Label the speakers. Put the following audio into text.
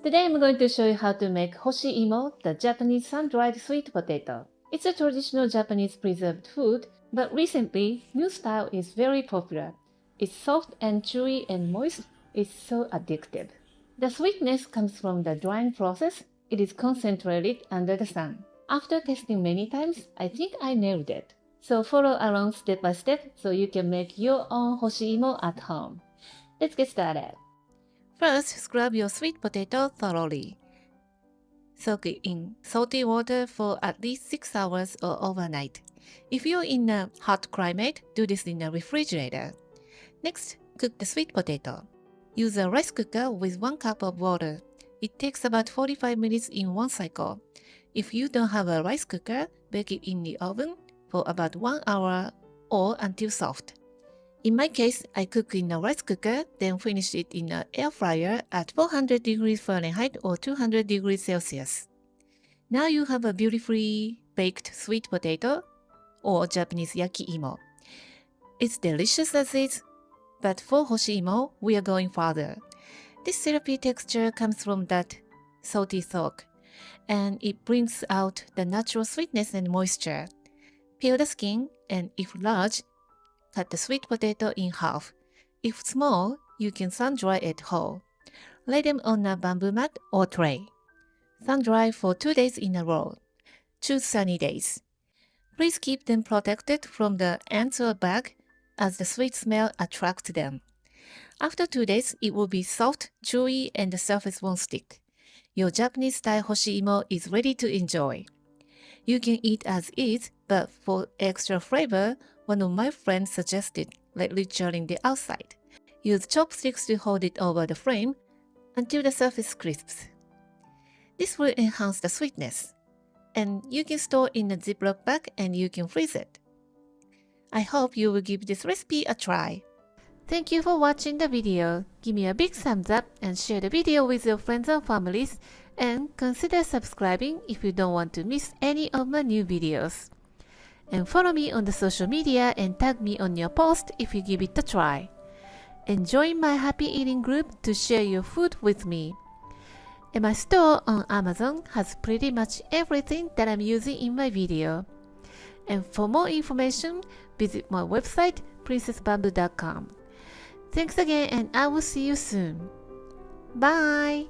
Speaker 1: Today I'm going to show you how to make hoshiimo, the Japanese sun-dried sweet potato. It's a traditional Japanese preserved food, but recently, new style is very popular. It's soft and chewy and moist. It's so addictive. The sweetness comes from the drying process. It is concentrated under the sun. After testing many times, I think I nailed it. So follow along step by step so you can make your own hoshiimo at home. Let's get started. First, scrub your sweet potato thoroughly. Soak it in salty water for at least 6 hours or overnight. If you're in a hot climate, do this in a refrigerator. Next, cook the sweet potato. Use a rice cooker with 1 cup of water. It takes about 45 minutes in one cycle. If you don't have a rice cooker, bake it in the oven for about 1 hour or until soft. In my case, I cook in a rice cooker, then finish it in an air fryer at 400 degrees Fahrenheit or 200 degrees Celsius. Now you have a beautifully baked sweet potato, or Japanese yakiimo. It's delicious as is, but for hoshiimo, we are going further. This syrupy texture comes from that salty soak, and it brings out the natural sweetness and moisture. Peel the skin, and if large, cut the sweet potato in half. If small, you can sun-dry it whole. Lay them on a bamboo mat or tray. Sun-dry for 2 days in a row. Choose sunny days. Please keep them protected from the ants or bug, as the sweet smell attracts them. After 2 days, it will be soft, chewy, and the surface won't stick. Your Japanese-style hoshiimo is ready to enjoy. You can eat as is, but for extra flavor, one of my friends suggested lightly churning the outside. Use chopsticks to hold it over the flame until the surface crisps. This will enhance the sweetness, and you can store in a Ziploc bag and you can freeze it. I hope you will give this recipe a try. Thank you for watching the video. Give me a big thumbs up and share the video with your friends and families, and consider subscribing if you don't want to miss any of my new videos. And follow me on the social media and tag me on your post if you give it a try. And join my happy eating group to share your food with me. And my store on Amazon has pretty much everything that I'm using in my video. And for more information, visit my website princessbamboo.com. Thanks again, and I will see you soon. Bye!